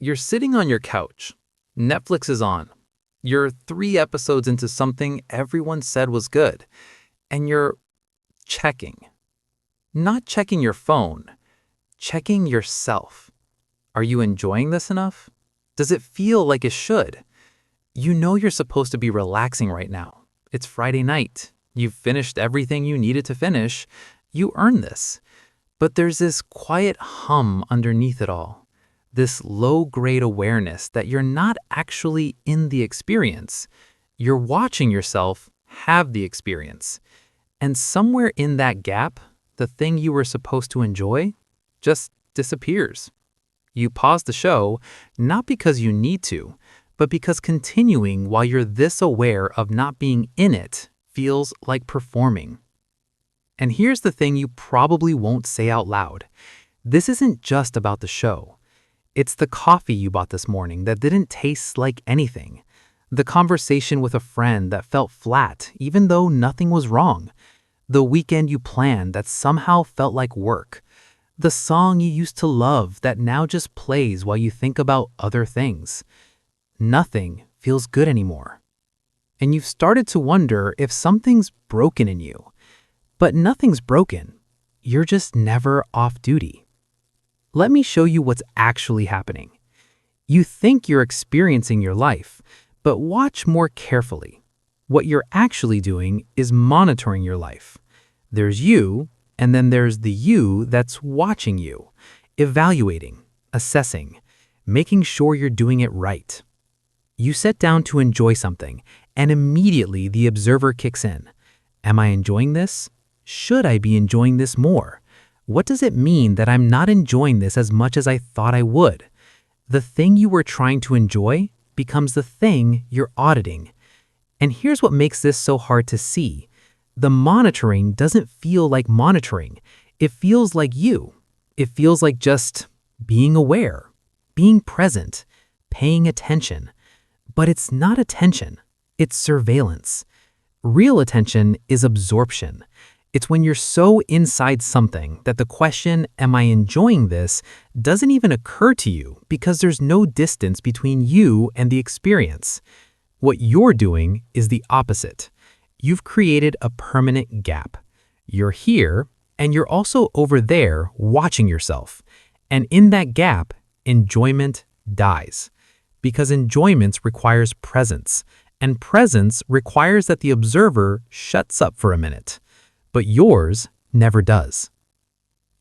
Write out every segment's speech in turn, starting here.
You're sitting on your couch. Netflix is on. You're 3 episodes into something everyone said was good, and you're checking. Not checking your phone, checking yourself. Are you enjoying this enough? Does it feel like it should? You know you're supposed to be relaxing right now. It's Friday night. You've finished everything you needed to finish. You earned this. But there's this quiet hum underneath it all. This low-grade awareness that you're not actually in the experience. You're watching yourself have the experience. And somewhere in that gap, the thing you were supposed to enjoy just disappears. You pause the show, not because you need to, but because continuing while you're this aware of not being in it feels like performing. And here's the thing you probably won't say out loud. This isn't just about the show. It's the coffee you bought this morning that didn't taste like anything. The conversation with a friend that felt flat even though nothing was wrong. The weekend you planned that somehow felt like work. The song you used to love that now just plays while you think about other things. Nothing feels good anymore. And you've started to wonder if something's broken in you. But nothing's broken. You're just never off duty. Let me show you what's actually happening. You think you're experiencing your life, but watch more carefully. What you're actually doing is monitoring your life. There's you, and then there's the you that's watching you, evaluating, assessing, making sure you're doing it right. You sit down to enjoy something, and immediately the observer kicks in. Am I enjoying this? Should I be enjoying this more? What does it mean that I'm not enjoying this as much as I thought I would? The thing you were trying to enjoy becomes the thing you're auditing. And here's what makes this so hard to see. The monitoring doesn't feel like monitoring. It feels like you. It feels like just being aware, being present, paying attention. But it's not attention. It's surveillance. Real attention is absorption. It's when you're so inside something that the question, am I enjoying this, doesn't even occur to you because there's no distance between you and the experience. What you're doing is the opposite. You've created a permanent gap. You're here, and you're also over there watching yourself. And in that gap, enjoyment dies. Because enjoyment requires presence, and presence requires that the observer shuts up for a minute. But yours never does.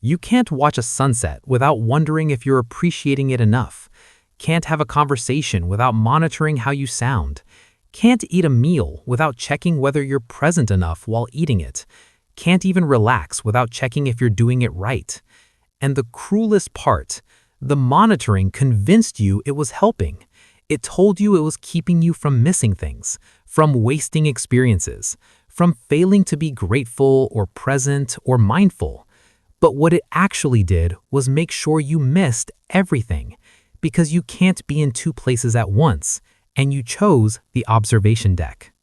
You can't watch a sunset without wondering if you're appreciating it enough. Can't have a conversation without monitoring how you sound. Can't eat a meal without checking whether you're present enough while eating it. Can't even relax without checking if you're doing it right. And the cruelest part, the monitoring convinced you it was helping. It told you it was keeping you from missing things, from wasting experiences, from failing to be grateful or present or mindful. But what it actually did was make sure you missed everything, because you can't be in 2 places at once, and you chose the observation deck.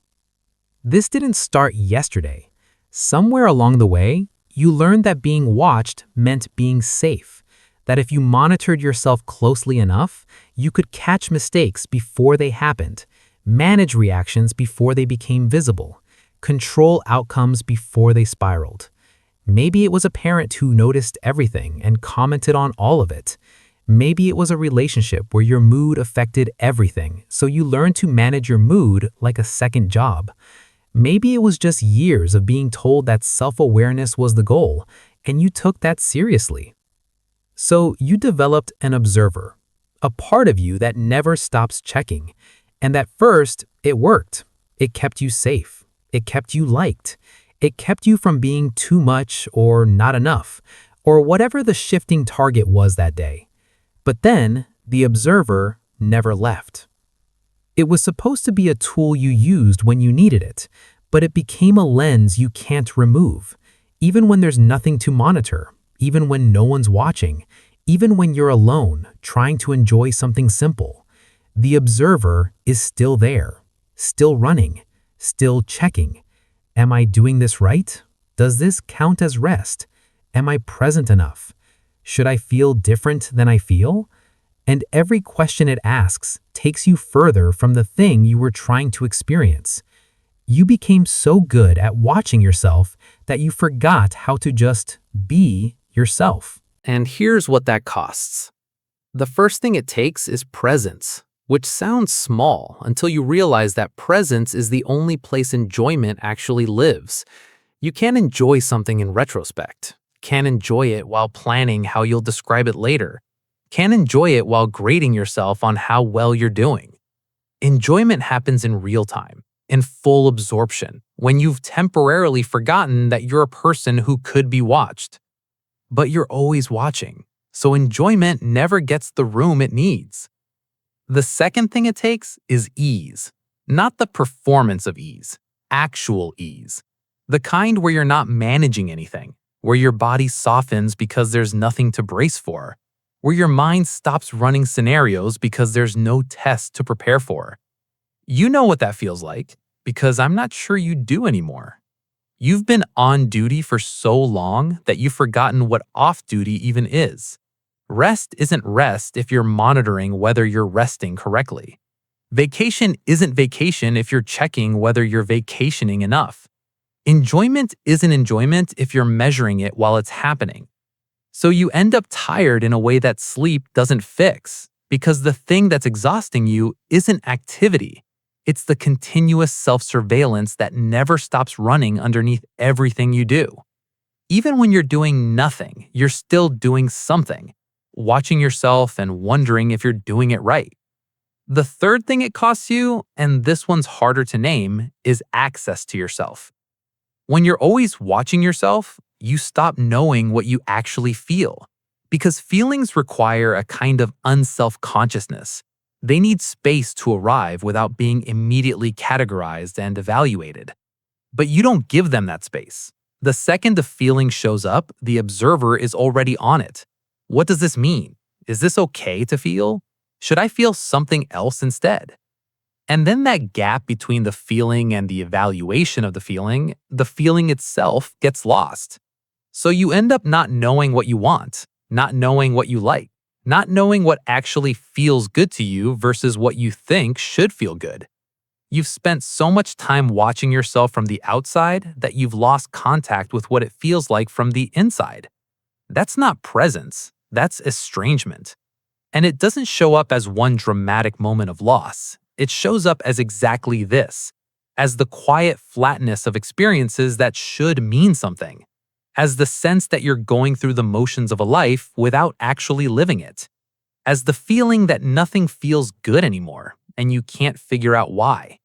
This didn't start yesterday. Somewhere along the way, you learned that being watched meant being safe, that if you monitored yourself closely enough, you could catch mistakes before they happened, manage reactions before they became visible, control outcomes before they spiraled. Maybe it was a parent who noticed everything and commented on all of it. Maybe it was a relationship where your mood affected everything, so you learned to manage your mood like a second job. Maybe it was just years of being told that self-awareness was the goal, and you took that seriously. So you developed an observer, a part of you that never stops checking. And at first, it worked. It kept you safe. It kept you liked. It kept you from being too much or not enough, or whatever the shifting target was that day. But then, the observer never left. It was supposed to be a tool you used when you needed it, but it became a lens you can't remove, even when there's nothing to monitor, even when no one's watching, even when you're alone trying to enjoy something simple. The observer is still there, still running, still checking. Am I doing this right? Does this count as rest? Am I present enough? Should I feel different than I feel? And every question it asks takes you further from the thing you were trying to experience. You became so good at watching yourself that you forgot how to just be yourself. And here's what that costs. The first thing it takes is presence, which sounds small until you realize that presence is the only place enjoyment actually lives. You can't enjoy something in retrospect, can't enjoy it while planning how you'll describe it later, can't enjoy it while grading yourself on how well you're doing. Enjoyment happens in real time, in full absorption, when you've temporarily forgotten that you're a person who could be watched. But you're always watching, so enjoyment never gets the room it needs. The second thing it takes is ease, not the performance of ease, actual ease. The kind where you're not managing anything, where your body softens because there's nothing to brace for, where your mind stops running scenarios because there's no test to prepare for. You know what that feels like, because I'm not sure you do anymore. You've been on duty for so long that you've forgotten what off duty even is. Rest isn't rest if you're monitoring whether you're resting correctly. Vacation isn't vacation if you're checking whether you're vacationing enough. Enjoyment isn't enjoyment if you're measuring it while it's happening. So you end up tired in a way that sleep doesn't fix, because the thing that's exhausting you isn't activity. It's the continuous self-surveillance that never stops running underneath everything you do. Even when you're doing nothing, you're still doing something, watching yourself and wondering if you're doing it right. The third thing it costs you, and this one's harder to name, is access to yourself. When you're always watching yourself, you stop knowing what you actually feel, because feelings require a kind of unself-consciousness. They need space to arrive without being immediately categorized and evaluated. But you don't give them that space. The second a feeling shows up, the observer is already on it. What does this mean? Is this okay to feel? Should I feel something else instead? And then that gap between the feeling and the evaluation of the feeling itself gets lost. So you end up not knowing what you want, not knowing what you like, not knowing what actually feels good to you versus what you think should feel good. You've spent so much time watching yourself from the outside that you've lost contact with what it feels like from the inside. That's not presence, that's estrangement. And it doesn't show up as one dramatic moment of loss. It shows up as exactly this, as the quiet flatness of experiences that should mean something, as the sense that you're going through the motions of a life without actually living it, as the feeling that nothing feels good anymore and you can't figure out why.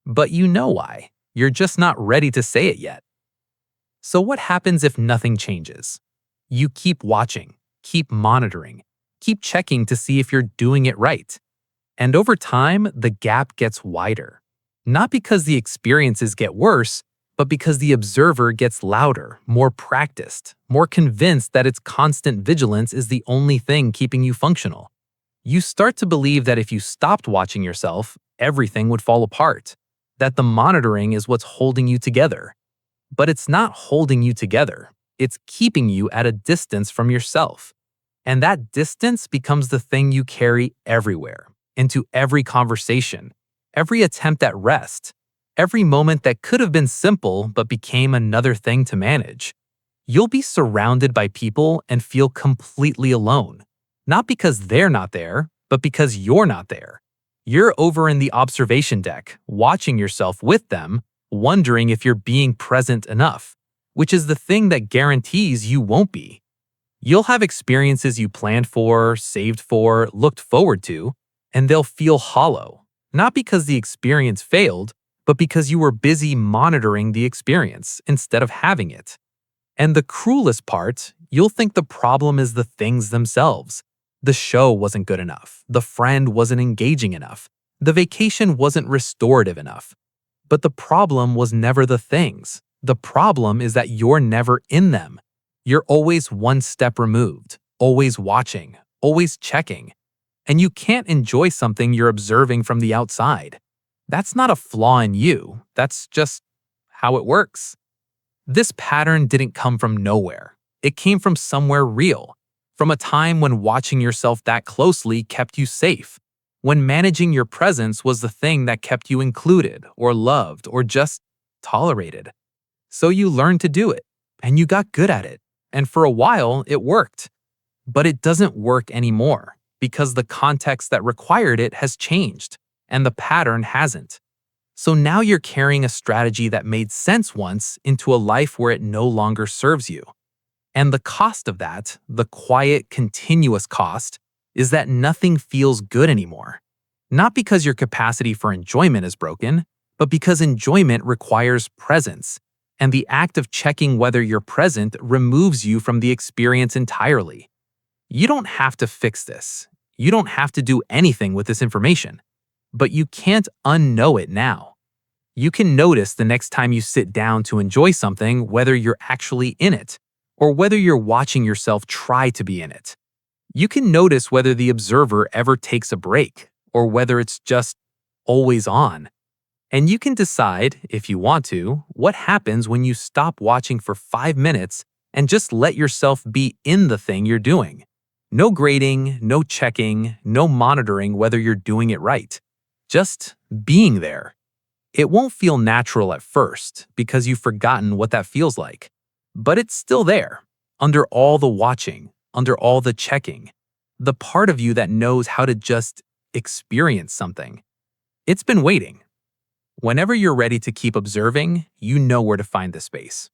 But you know why. You're just not ready to say it yet. So what happens if nothing changes? You keep watching, keep monitoring, keep checking to see if you're doing it right. And over time, the gap gets wider. Not because the experiences get worse, but because the observer gets louder, more practiced, more convinced that its constant vigilance is the only thing keeping you functional. You start to believe that if you stopped watching yourself, everything would fall apart, that the monitoring is what's holding you together. But it's not holding you together. It's keeping you at a distance from yourself. And that distance becomes the thing you carry everywhere, into every conversation, every attempt at rest, every moment that could have been simple but became another thing to manage. You'll be surrounded by people and feel completely alone, not because they're not there, but because you're not there. You're over in the observation deck, watching yourself with them, wondering if you're being present enough, which is the thing that guarantees you won't be. You'll have experiences you planned for, saved for, looked forward to, and they'll feel hollow, not because the experience failed, but because you were busy monitoring the experience instead of having it. And the cruelest part, you'll think the problem is the things themselves. The show wasn't good enough, the friend wasn't engaging enough, the vacation wasn't restorative enough. But the problem was never the things. The problem is that you're never in them. You're always one step removed, always watching, always checking. And you can't enjoy something you're observing from the outside. That's not a flaw in you, that's just how it works. This pattern didn't come from nowhere. It came from somewhere real. From a time when watching yourself that closely kept you safe, when managing your presence was the thing that kept you included or loved or just tolerated. So you learned to do it, and you got good at it, and for a while it worked. But it doesn't work anymore because the context that required it has changed, and the pattern hasn't. So now you're carrying a strategy that made sense once into a life where it no longer serves you. And the cost of that, the quiet, continuous cost, is that nothing feels good anymore. Not because your capacity for enjoyment is broken, but because enjoyment requires presence. And the act of checking whether you're present removes you from the experience entirely. You don't have to fix this. You don't have to do anything with this information. But you can't unknow it now. You can notice the next time you sit down to enjoy something whether you're actually in it, or whether you're watching yourself try to be in it. You can notice whether the observer ever takes a break, or whether it's just always on. And you can decide, if you want to, what happens when you stop watching for 5 minutes and just let yourself be in the thing you're doing. No grading, no checking, no monitoring whether you're doing it right. Just being there. It won't feel natural at first because you've forgotten what that feels like. But it's still there, under all the watching, under all the checking. The part of you that knows how to just experience something. It's been waiting. Whenever you're ready to keep observing, you know where to find the space.